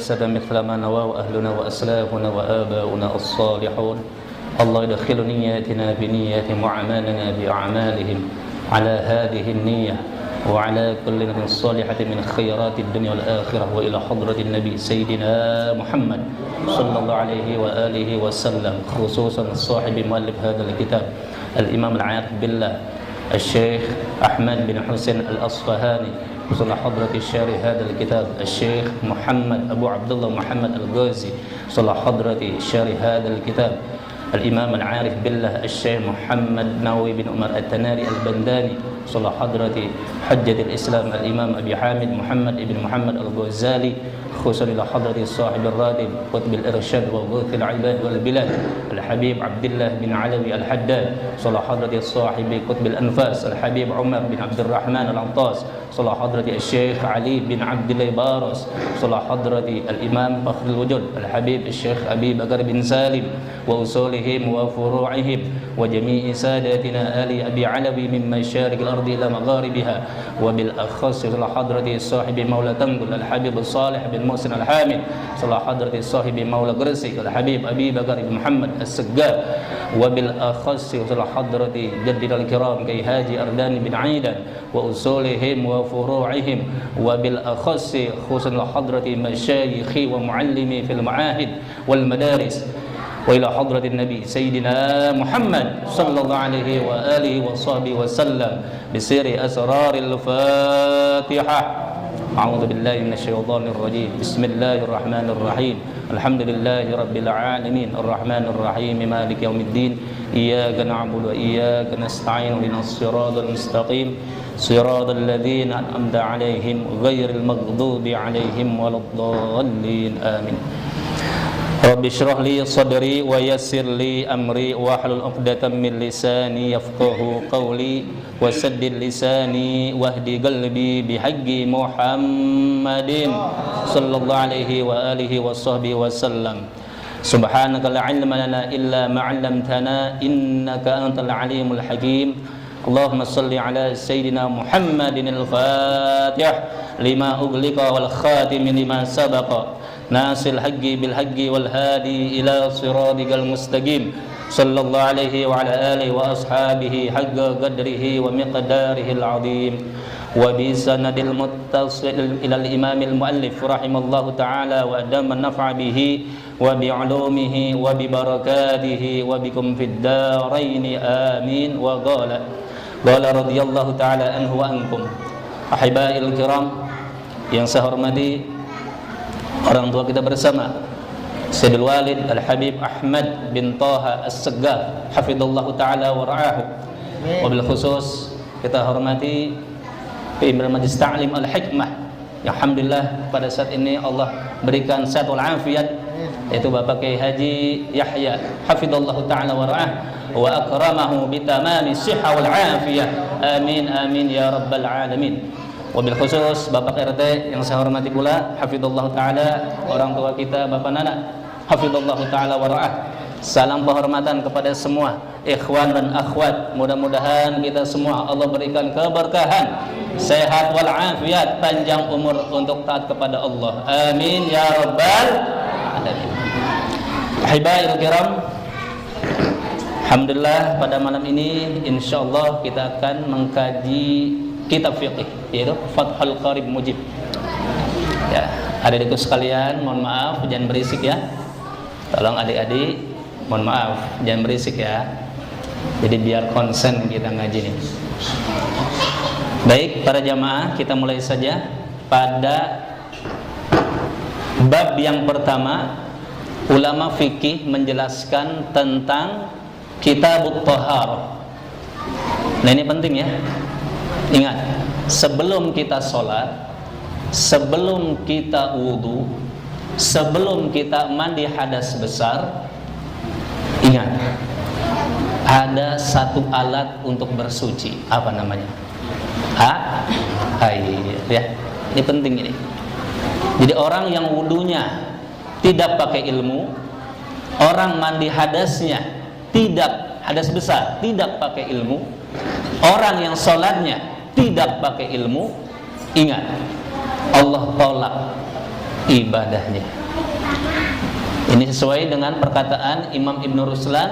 وسلم مثل ما نواه أهلنا وأسلافنا وآباؤنا الصالحون. الله يدخل نياتنا بنياتهم وأعمالنا بأعمالهم على هذه النية وعلى كل نية صالحة من خيرات الدنيا والآخرة وإلى حضرة النبي سيدنا محمد صلى الله عليه وآله وسلم، خصوصا صاحب مؤلف هذا الكتاب الإمام العارف بالله الشيخ أحمد بن حسين الأصفهاني، وصل حضرة الشارح هذا الكتاب الشيخ محمد أبو عبد الله محمد الغازي، صل حضرة الشارح هذا الكتاب الإمام العارف بالله الشيخ محمد نووي بن عمر التناري البنداني، صل حضرة حجة الإسلام الإمام أبي حامد محمد بن محمد الغزالي، خصوصا إلى حضرة صاحب الراتب قطب الإرشاد وغوث العباد والبلاد الحبيب عبد الله بن علوي الحداد، صل حضرة صاحب قطب الأنفاس الحبيب عمر بن عبد الرحمن العطاس، صل حضرة الشيخ علي بن عبد الله بارس، صل حضرة الإمام فخر الوجود الحبيب الشيخ أبي بكر بن سالم وأصولهم وفروعهم وجميع ساداتنا آل أبي علوي من مشارق الأرض إلى مغاربها، وبالأخص صل حضرة صاحب مولى تنقل الحبيب الصالح بن محسن الحامد، صل حضرة صاحب مولى قرسي الحبيب أبي بكر بن محمد السقاف، وبالأخص صل حضرة جدنا الكرام كي هاجي أرداني بن عيدان وأصولهم وفروعهم، وبالأخص خصوصا حضرة مشايخي ومعلمي في المعاهد والمدارس، وإلى حضرة النبي سيدنا محمد صلى الله عليه وآله وصحبه وسلم بسر أسرار الفاتحة. أعوذ بالله من الشيطان الرجيم. بسم الله الرحمن الرحيم. الحمد لله رب العالمين الرحمن الرحيم مالك يوم الدين إياك نعبد وإياك نستعين اهدنا الصراط المستقيم صراط الذين أنعمت عليهم غير المغضوب عليهم ولا الضالين آمين. Rabbi shrah li sadri wa yassir li amri wahlul 'uqdatam min lisani yafqahu qawli wa saddid lisani wahdi qalbi bihaqqi Muhammadin sallallahu alaihi wa alihi wa sahbihi wa sallam. Subhanaka la ilma lana illa ma 'allamtana innaka antal alimul hakim. Allahumma salli ala sayyidina Muhammadin al-Fatih lima ughliqa wal khatim lima sabaqa nasil haqqi bil haqqi wal hadi ila siratikal mustaqim sallallahu alaihi wa ala alihi wa ashabihi haqqa qadrihi wa miqdarihi al-azim wa bi sanadil muttasil ila al-imam al-muallif rahimallahu ta'ala wa adama an-naf'a bihi wa bi 'ulumihi wa bi barakatihi wa bikum fid darain amin. Wa qala radhiyallahu ta'ala anhu wa ankum. Ahibail kiram yang saya hormati orang tua kita bersama Sayyidul Walid Al-Habib Ahmad bin Taha As-Saggaf hafidhallahu ta'ala wa ra'ahu. Wabil khusus kita hormati Pimpinan Majlis Ta'lim Al-Hikmah yang alhamdulillah pada saat ini Allah berikan sehat wal afiat, yaitu Bapak Kiai Haji Yahya hafidhallahu ta'ala wa ra'ah wa akramahu bitamami sihha wal afiyah amin amin ya rabbal alamin. Wabil khusus Bapak RT yang saya hormati pula hafidhallahu ta'ala, orang tua kita Bapak Nana hafidhallahu ta'ala wa ra'ah. Salam penghormatan kepada semua ikhwan dan akhwat. Mudah-mudahan kita semua Allah berikan keberkahan, sehat wal afiat, panjang umur untuk taat kepada Allah amin ya rabbal alamin. Ahibail kiram, alhamdulillah pada malam ini insyaallah kita akan mengkaji kitab fiqih yaitu Fathul Qarib Mujib. Ya, adik-adikku sekalian, mohon maaf jangan berisik ya. Tolong adik-adik, mohon maaf jangan berisik ya. Jadi biar konsen kita ngaji nih. Baik, para jamaah, kita mulai saja pada bab yang pertama. Ulama fikih menjelaskan tentang Kitabut Thaharah. Nah, ini penting ya. Ingat, sebelum kita sholat, sebelum kita wudu, sebelum kita mandi hadas besar, ingat, ada satu alat untuk bersuci. Apa namanya? Air ya. Ini penting ini. Jadi orang yang wudunya tidak pakai ilmu, orang mandi hadasnya tidak, hadas besar tidak pakai ilmu, orang yang sholatnya tidak pakai ilmu, ingat, Allah tolak ibadahnya. Ini sesuai dengan perkataan Imam Ibn Ruslan,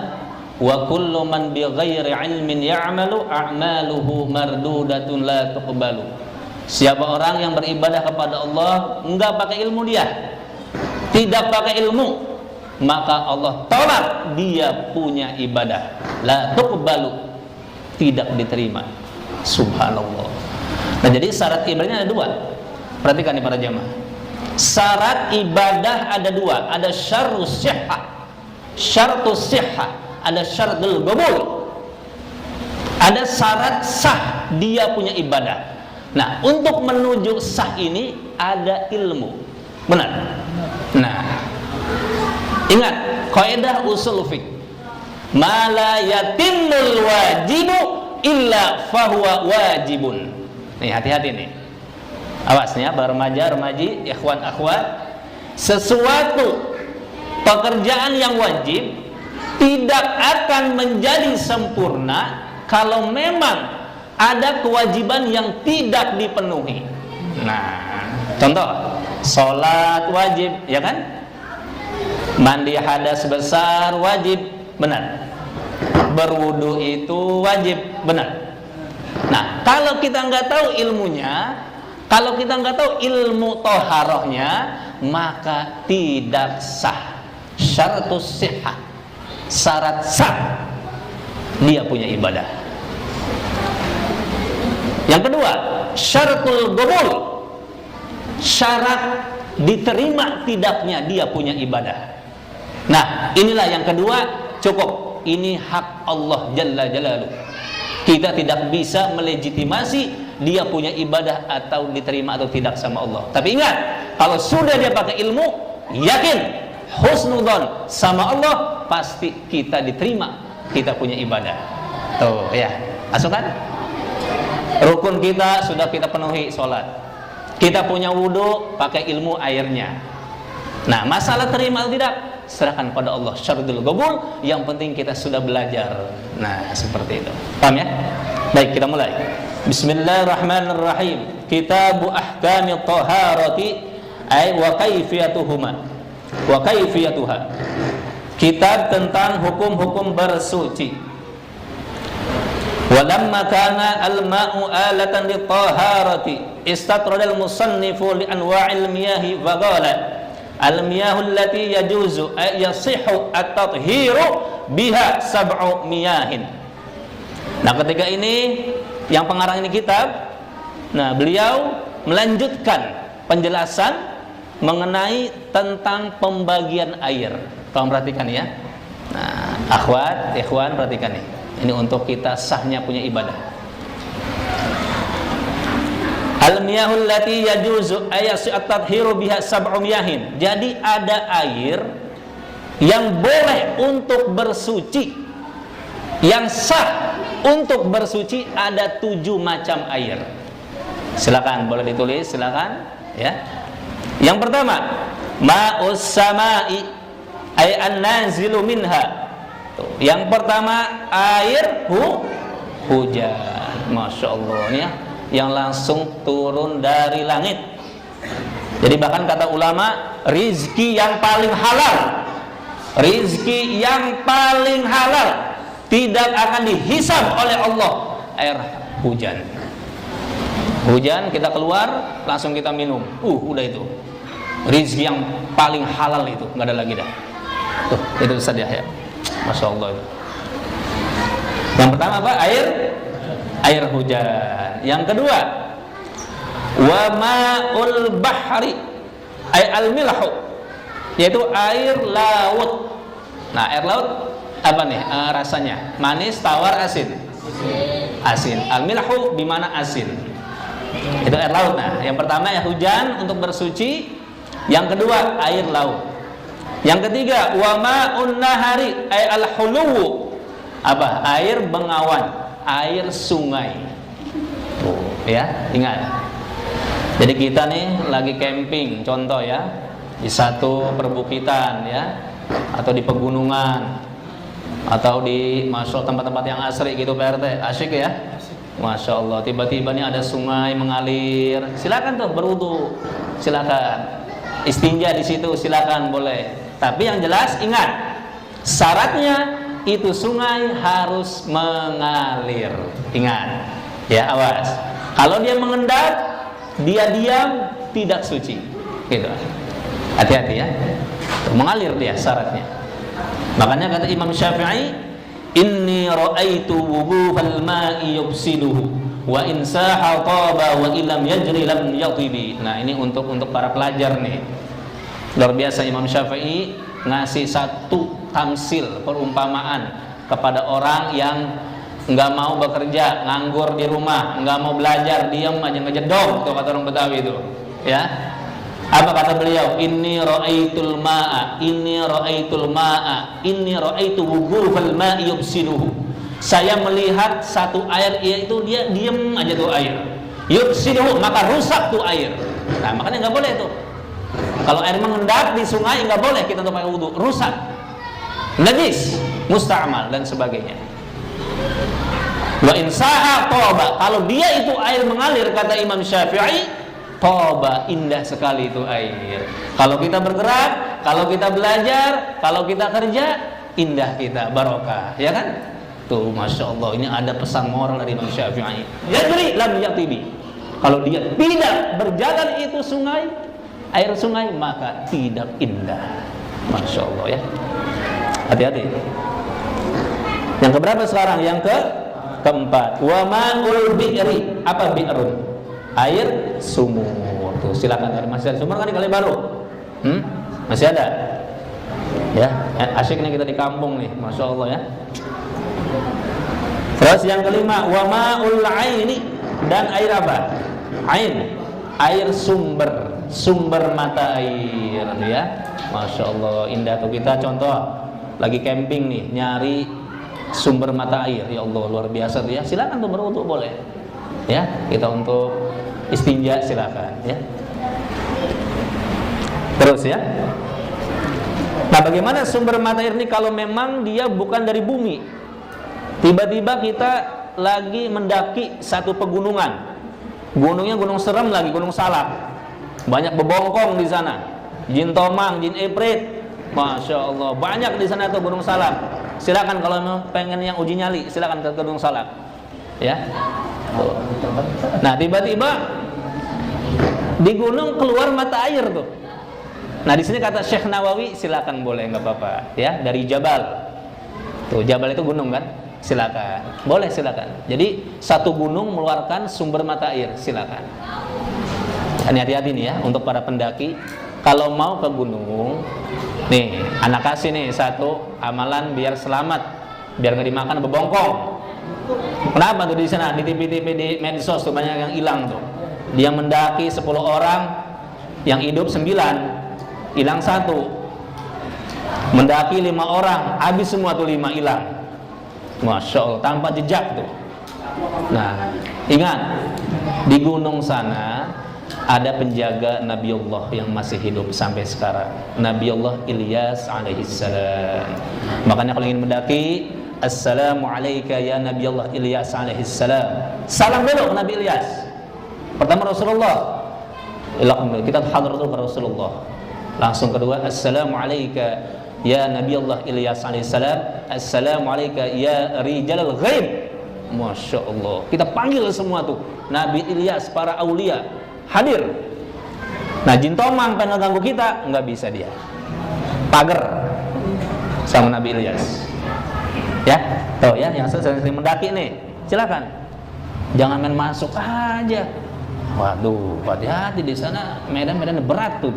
wa kullu man bi ghairi ilmin ya'malu a'maluhu mardudatun la tuqbalu. Siapa orang yang beribadah kepada Allah enggak pakai ilmu dia, tidak pakai ilmu, maka Allah tolak dia punya ibadah, la tuqbalu, tidak diterima. Subhanallah. Nah, jadi syarat ibadahnya ada dua. Perhatikan nih para jamaah. Syarat ibadah ada dua, ada syartus sihhah, syartus sihhah, ada syaratul qabul, ada syarat sah dia punya ibadah. Nah, untuk menuju sah ini ada ilmu, benar? Nah, ingat kaidah usul fiqh, ma la yatimmul wajibu illa fahuwa wajibun. Nih, hati-hati nih. Awasnya para remaja, remaji, ikhwan, akhwat, sesuatu pekerjaan yang wajib tidak akan menjadi sempurna kalau memang ada kewajiban yang tidak dipenuhi. Nah, contoh, sholat wajib, ya kan? Mandi hadas besar wajib, benar. Berwudu itu wajib, benar. Nah, kalau kita nggak tahu ilmunya, kalau kita nggak tahu ilmu toharohnya, maka tidak sah. Syaratus sihhah, syarat sah dia punya ibadah. Yang kedua, syaratul qabul, syarat diterima tidaknya dia punya ibadah. Nah, inilah yang kedua, cukup. Ini hak Allah Jalla Jalaluh. Kita tidak bisa melegitimasi dia punya ibadah atau diterima atau tidak sama Allah. Tapi ingat, kalau sudah dia pakai ilmu, yakin, husnudzon sama Allah, pasti kita diterima, kita punya ibadah. Tuh ya, masukkan. Rukun kita sudah kita penuhi, sholat. Kita punya wudu, pakai ilmu airnya. Nah, masalah terima atau tidak, serahkan pada Allah. Syaratul qabul, yang penting kita sudah belajar. Nah, seperti itu. Paham ya? Baik, kita mulai. Bismillahirrahmanirrahim. Kitabu ahkamit taharati ay wa kaifiyatuhuma wa kaifiyatuha. Kitab tentang hukum-hukum bersuci. Walamma kana al-ma'u alatan lit-taharati istatrada al-musannifu li anwa'il miyahi wa qala al-miyahu allati yajuzu ay yasihhu at-tathhiru biha sab'u miyahin. Nah, ketika ini yang pengarang ini kitab, nah beliau melanjutkan penjelasan mengenai tentang pembagian air. Tolong perhatikan ya. Nah, akhwat, ikhwan, perhatikan nih. Ini untuk kita sahnya punya ibadah. Al-miyahul lati yajuzu ayat-tathhiru biha sab'u miyahin. Jadi ada air yang boleh untuk bersuci, yang sah untuk bersuci, ada 7 macam air. Silakan, boleh ditulis, silakan ya. Yang pertama, ma'us sama'i ay an-nazilu minha. Tuh, yang pertama air hujan. Masya Allah ya, yang langsung turun dari langit. Jadi bahkan kata ulama, rizki yang paling halal, rizki yang paling halal tidak akan dihisab oleh Allah, air hujan. Hujan kita keluar, langsung kita minum. Udah itu rizki yang paling halal, itu nggak ada lagi dah. Tuh, itu Ustaz Yahya. Masya Allah itu. Yang pertama apa? Air hujan. Yang kedua, wa ma'ul bahri ay al-milhu, yaitu air laut. Nah, air laut apa nih rasanya? Manis, tawar, asin? Asin. Al-milhu bimana asin. Itu air laut. Nah, yang pertama ya hujan untuk bersuci. Yang kedua air laut. Yang ketiga wa ma'un nahari ay al-huluwu, apa? Air bengawan, air sungai. Tuh, ya, ingat. Jadi kita nih lagi camping, contoh ya, di satu perbukitan ya, atau di pegunungan, atau di masuk tempat-tempat yang asri gitu Pak RT, asyik ya. Masya Allah, tiba-tiba nih ada sungai mengalir, silakan tuh berwudu, silakan. istinja di situ silakan boleh. Tapi yang jelas ingat, syaratnya itu sungai harus mengalir. Ingat, ya awas. Kalau dia mengendap, dia diam, tidak suci. Gitu. Hati-hati ya. Mengalir dia syaratnya. Makanya kata Imam Syafi'i, inni ra'aitu wuduhal ma'i yufsiduhu wa in saha taba wa illam yajri lam yatibi. Nah, ini untuk para pelajar nih. Luar biasa Imam Syafi'i ngasih satu tamsil, perumpamaan kepada orang yang nggak mau bekerja, nganggur di rumah, nggak mau belajar, diam aja ngejedok, tuh kata orang Betawi itu, ya. Apa kata beliau? Inni ra'aitul ma'a, inni ra'aitul ma'a, inni ra'aitu wughufal ma'i yubsiduhu. Saya melihat satu air, yaitu dia diam aja tuh air. Yubsiduhu, maka rusak tuh air. Nah, makanya nggak boleh tuh. Kalau air mengendap di sungai nggak boleh kita untuk pakai wudu, rusak, najis, musta'mal dan sebagainya. Wa in saha toba, kalau dia itu air mengalir kata Imam Syafi'i, toba, indah sekali itu air. Kalau kita bergerak, kalau kita belajar, kalau kita kerja, indah kita, barokah, ya kan? Tuh, masya Allah, ini ada pesan moral dari Imam Syafi'i. Yajri lam yatibi. Kalau dia tidak berjalan itu sungai, air sungai, maka tidak indah. Masya Allah ya. Hati-hati. Yang keberapa sekarang? Yang keempat. Wa ma'ul bi'ri. Apa bi'run? Air sumur. Tuh, silakan dari masih ada sumur kan di Kalibaru? Masih ada? Ya, asyik nih kita di kampung nih, masya Allah ya. Terus yang kelima, wa ma'ul aini, dan air apa? Ain, air sumber mata air ya. Masya Allah, indah tuh. Kita contoh lagi camping nih, nyari sumber mata air, ya Allah luar biasa tuh ya. Silakan tuh berwudu boleh ya, kita untuk istinja silakan ya. Terus ya, nah bagaimana sumber mata air ini kalau memang dia bukan dari bumi? Tiba-tiba kita lagi mendaki satu pegunungan, gunungnya gunung serem lagi, gunung Salak, banyak bebongkong di sana, jin tomang, jin ifrit, masya Allah banyak di sana tuh gunung Salak. Silakan kalau pengen yang uji nyali, silakan ke gunung Salak ya. Tuh. Nah tiba-tiba di gunung keluar mata air tuh. Nah di sini kata Syekh Nawawi, silakan boleh, nggak apa-apa ya, dari Jabal. Tuh Jabal itu gunung kan, silakan, boleh silakan. Jadi satu gunung mengeluarkan sumber mata air, silakan. Ini hati-hati nih ya untuk para pendaki. Kalau mau ke gunung, nih anak kasih nih satu amalan biar selamat, biar nggak dimakan bebongkong. Kenapa tuh di sana di TV-TV di medsos tuh banyak yang hilang tuh. Dia mendaki 10 orang, yang hidup 9, hilang 1. Mendaki 5 orang, habis semua tuh 5 hilang. Masya Allah, tanpa jejak tuh. Nah, ingat di gunung sana ada penjaga Nabiullah yang masih hidup sampai sekarang, Nabiullah Ilyas alaihissalam. Makanya kalau ingin mendaki, Assalamualaikum ya Nabiullah Ilyas alaihissalam. Salam dulu ke Nabi Ilyas. Pertama Rasulullah, kita hadratul ke Rasulullah. Langsung kedua, Assalamualaikum ya Nabiullah Ilyas alaihissalam. Assalamualaikum ya rijalal ghaib. Masya Allah, kita panggil semua tuh Nabi Ilyas, para aulia hadir. Nah jin tomang pengen ganggu kita, nggak bisa dia, pagar sama Nabi Ilyas ya. Tuh ya, yang sering mendaki nih, silakan jangan main masuk aja. Waduh, hati-hati di sana, medan-medan berat tuh,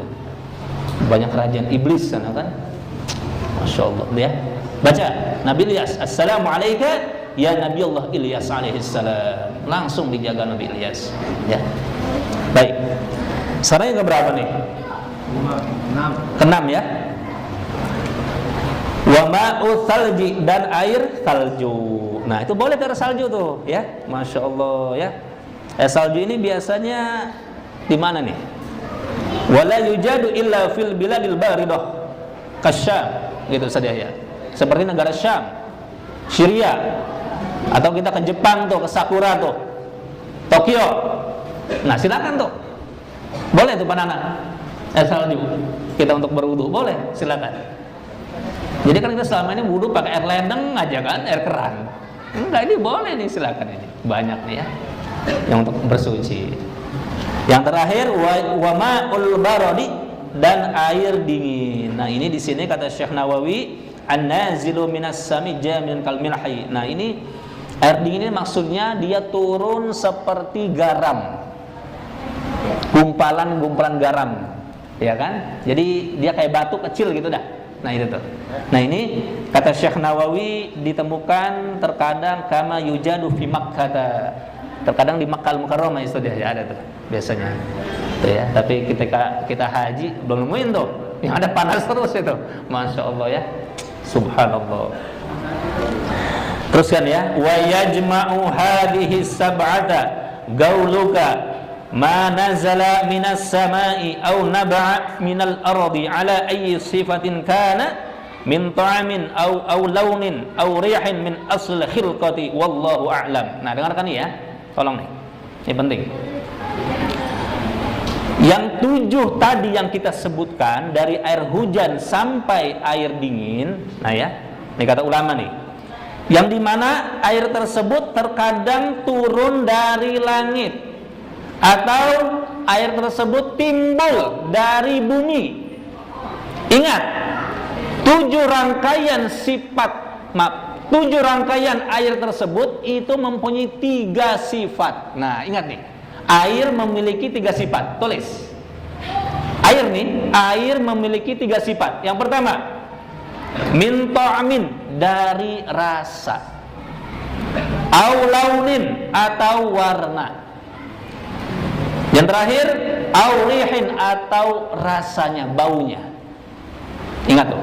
banyak kerajaan iblis sana kan. Masya Allah ya. Baca Nabi Ilyas, Assalamualaikum ya Nabiullah Ilyas alaihissalam. Langsung dijaga Nabi Ilyas ya. Baik, sekarang yang keberapa nih? Keenam ya. Wa ma'u thalji, dan air salju. Nah itu boleh air salju tuh ya, masya Allah ya. Air salju ini biasanya di mana nih? Wala yujadu illa fil biladil baridah kasyam, gitu saja ya. Seperti negara Syam, Syria, atau kita ke Jepang tuh, ke Sakura tuh, Tokyo. Nah silakan tuh, boleh tuh Pak Nana air salju kita untuk berwudu, boleh, silakan. Jadi kan kita selama ini wudu pakai air ledeng aja kan, air keran. Enggak, ini boleh nih, silakan ini. Banyak nih ya yang untuk bersuci. Yang terakhir wa ma'ul baradi, dan air dingin. Nah, ini di sini kata Syekh Nawawi, an-nazilu minas sami jamin kal milhi. Nah, ini air dingin ini maksudnya dia turun seperti garam. Gumpalan-gumpalan garam. Ya kan? Jadi dia kayak batu kecil gitu dah. Nah, itu tuh. Nah, ini kata Syekh Nawawi ditemukan terkadang kama yujadu fi Makkah. Terkadang di Makkah Al-Mukarramah itu dia ya, ada tuh biasanya. Tuh ya, tapi ketika kita haji belum nemuin tuh. Yang ada panas terus itu. Masya Allah ya. Subhanallah. Teruskan ya, wa yajma'u hadhihi sab'ata gauluka ma nazala minas sama'i aw naba'a minal ardi ala ayyi sifatin kana min ta'amin aw launin aw rihin min asl khilqati wallahu a'lam. Nah, dengarkan nih ya. Tolong nih. Ini penting. Yang 7 tadi yang kita sebutkan, dari air hujan sampai air dingin. Nah ya, ini kata ulama nih, yang dimana air tersebut terkadang turun dari langit atau air tersebut timbul dari bumi. Ingat, 7 rangkaian air tersebut itu mempunyai 3 sifat. Nah, ingat nih, air memiliki 3 sifat. Tulis. Air memiliki 3 sifat. Yang pertama, min ta'amin, dari rasa. Au launin, atau warna. Yang terakhir, au rihin, atau rasanya, baunya. Ingat tuh.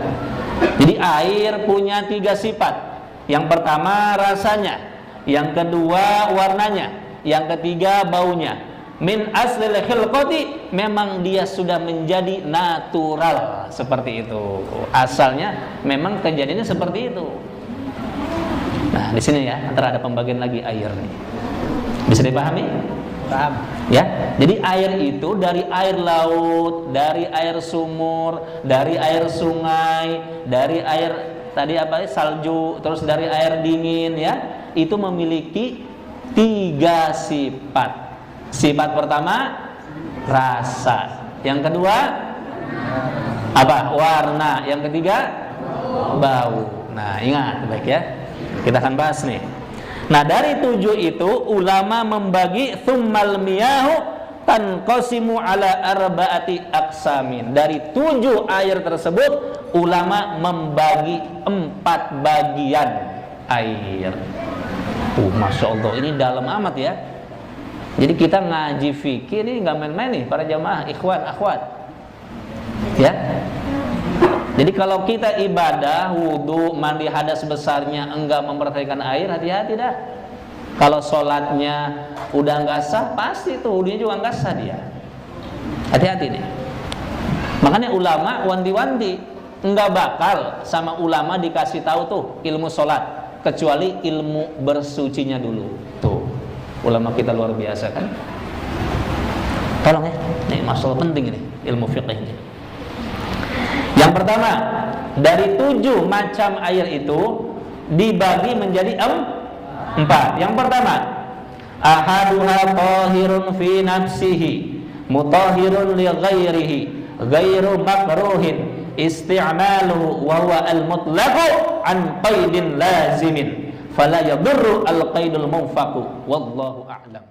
Jadi air punya 3 sifat. Yang pertama rasanya, yang kedua warnanya, yang ketiga baunya. Min aslil khilqati, memang dia sudah menjadi natural seperti itu. Asalnya memang kejadiannya seperti itu. Nah, di sini ya, antara ada pembagian lagi air nih. Bisa dipahami? Paham. Ya. Jadi air itu dari air laut, dari air sumur, dari air sungai, dari air tadi apa? Salju, terus dari air dingin ya. Itu memiliki 3 sifat. Sifat pertama rasa, yang kedua apa? Warna, yang ketiga bau. Nah, ingat baik ya. Kita akan bahas nih. Nah, dari 7 itu ulama membagi tsummal miyahu tanqasimu ala arba'ati aqsamin. Dari 7 air tersebut ulama membagi 4 bagian air. Masya Allah, ini dalam amat ya. Jadi kita ngaji fikih ini nggak main-main nih para jamaah, ikhwan, akhwat. Ya. Jadi kalau kita ibadah, wudu, mandi hadas besarnya enggak memperhatikan air, hati-hati dah. Kalau sholatnya udah nggak sah, pasti tuh wudunya juga nggak sah dia. Hati-hati nih. Makanya ulama wanti-wanti, enggak bakal sama ulama dikasih tahu tuh ilmu sholat, kecuali ilmu bersucinya dulu. Tuh, ulama kita luar biasa kan. Tolong ya, ini masalah penting ini, ilmu fiqihnya. Yang pertama, dari 7 macam air itu dibagi menjadi 4. Yang pertama, ahaduha tahirun fi nafsihi, mutahhirun li ghairihi, ghairu makruhin isti'maluhu wa huwa al-mutlaqu an qaidin lazimin, fala yadurru al-qaidul munfaqu wallahu a'lam.